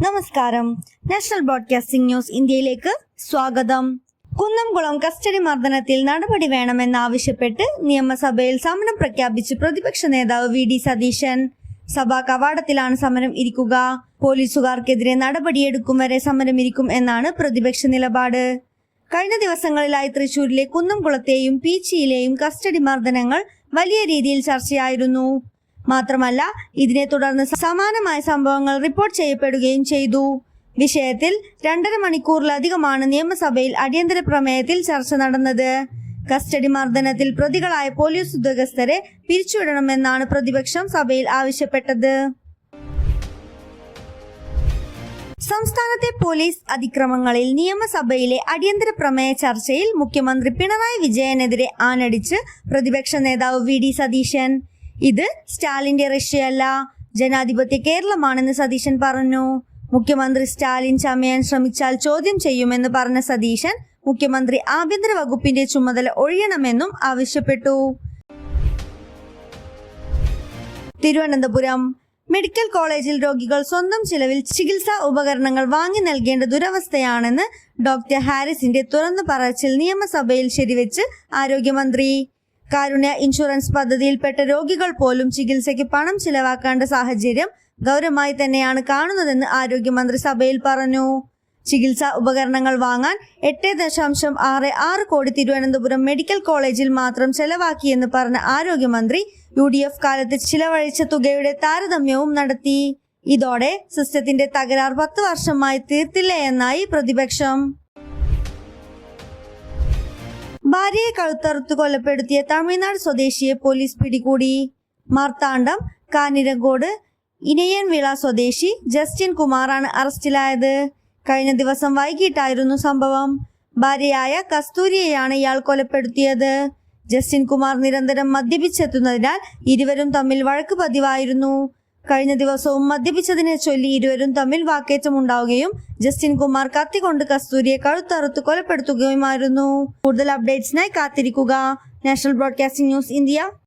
നമസ്കാരം. National broadcasting news ഇന്ത്യയിലേക്ക് സ്വാഗതം. കുന്നംകുളം കസ്റ്റഡി മർദ്ദനത്തിൽ നടപടി വേണമെന്നാവശ്യപ്പെട്ട് നിയമസഭയിൽ സമരം പ്രഖ്യാപിച്ച് പ്രതിപക്ഷ നേതാവ് വി.ഡി. സതീശൻ. സഭാ കവാടത്തിലാണ് സമരം ഇരിക്കുക. പോലീസുകാർക്കെതിരെ നടപടിയെടുക്കും വരെ സമരമിരിക്കും എന്നാണ് പ്രതിപക്ഷ നിലപാട്. കഴിഞ്ഞ ദിവസങ്ങളിലായി തൃശൂരിലെ കുന്നംകുളത്തെയും പീച്ചിയിലെയും കസ്റ്റഡി മർദ്ദനങ്ങൾ വലിയ രീതിയിൽ ചർച്ചയായിരുന്നു. മാത്രമല്ല, ഇതിനെ തുടർന്ന് സമാനമായ സംഭവങ്ങൾ റിപ്പോർട്ട് ചെയ്യപ്പെടുകയും ചെയ്തു. വിഷയത്തിൽ 2.5 മണിക്കൂറിലധികമാണ് നിയമസഭയിൽ അടിയന്തര പ്രമേയത്തിൽ ചർച്ച നടന്നത്. കസ്റ്റഡി മർദ്ദനത്തിൽ പ്രതികളായ പോലീസ് ഉദ്യോഗസ്ഥരെ പിരിച്ചുവിടണമെന്നാണ് പ്രതിപക്ഷം സഭയിൽ ആവശ്യപ്പെട്ടത്. സംസ്ഥാനത്തെ പോലീസ് അതിക്രമങ്ങളിൽ നിയമസഭയിലെ അടിയന്തര പ്രമേയ ചർച്ചയിൽ മുഖ്യമന്ത്രി പിണറായി വിജയനെതിരെ ആഞ്ഞടിച്ച് പ്രതിപക്ഷ നേതാവ് വി.ഡി. സതീശൻ. ഇത് സ്റ്റാലിന്റെ റഷ്യയല്ല, ജനാധിപത്യ കേരളമാണെന്ന് സതീശൻ പറഞ്ഞു. മുഖ്യമന്ത്രി സ്റ്റാലിൻ ചമയാൻ ശ്രമിച്ചാൽ ചോദ്യം ചെയ്യുമെന്ന് പറഞ്ഞ സതീശൻ മുഖ്യമന്ത്രി ആഭ്യന്തര വകുപ്പിന്റെ ചുമതല ഒഴിയണമെന്നും ആവശ്യപ്പെട്ടു. തിരുവനന്തപുരം മെഡിക്കൽ കോളേജിൽ രോഗികൾ സ്വന്തം ചിലവിൽ ചികിത്സാ ഉപകരണങ്ങൾ വാങ്ങി നൽകേണ്ട ദുരവസ്ഥയാണെന്ന് ഡോക്ടർ ഹാരിസിന്റെ തുറന്നു പറച്ചിൽ നിയമസഭയിൽ ശരിവെച്ച് ആരോഗ്യമന്ത്രി. കാരുണ്യ ഇൻഷുറൻസ് പദ്ധതിയിൽപ്പെട്ട രോഗികൾ പോലും ചികിത്സയ്ക്ക് പണം ചിലവാക്കേണ്ട സാഹചര്യം ഗൗരവമായി തന്നെയാണ് കാണുന്നതെന്ന് ആരോഗ്യമന്ത്രി സഭയിൽ പറഞ്ഞു. ചികിത്സാ ഉപകരണങ്ങൾ വാങ്ങാൻ 8.66 കോടി തിരുവനന്തപുരം മെഡിക്കൽ കോളേജിൽ മാത്രം ചെലവാക്കിയെന്ന് പറഞ്ഞ ആരോഗ്യമന്ത്രി UDF കാലത്ത് ചിലവഴിച്ച തുകയുടെ താരതമ്യവും നടത്തി. ഇതോടെ സിസ്റ്റത്തിന്റെ തകരാർ 10 വർഷമായി തീർത്തില്ലേ എന്നായി പ്രതിപക്ഷം. ഭാര്യയെ കഴുത്തറുത്ത് കൊലപ്പെടുത്തിയ തമിഴ്നാട് സ്വദേശിയെ പോലീസ് പിടികൂടി. മാർത്താണ്ഡം കാഞ്ഞിരങ്കോട് ഇനയൻവിള സ്വദേശി ജസ്റ്റിൻ കുമാറാണ് അറസ്റ്റിലായത്. കഴിഞ്ഞ ദിവസം വൈകിട്ടായിരുന്നു സംഭവം. ഭാര്യയായ കസ്തൂരിയെയാണ് ഇയാൾ കൊലപ്പെടുത്തിയത്. ജസ്റ്റിൻ കുമാർ നിരന്തരം മദ്യപിച്ചെത്തുന്നതിനാൽ ഇരുവരും തമ്മിൽ വഴക്ക് പതിവായിരുന്നു. കഴിഞ്ഞ ദിവസവും മദ്യപിച്ചതിനെ ചൊല്ലി ഇരുവരും തമ്മിൽ വാക്കേറ്റമുണ്ടാവുകയും ജസ്റ്റിൻ കുമാർ കത്തികൊണ്ട് കസ്തൂരിയെ കഴുത്തറുത്ത് കൊലപ്പെടുത്തുകയുമായിരുന്നു. കൂടുതൽ അപ്ഡേറ്റ്സിനായി കാത്തിരിക്കുക. National broadcasting news India.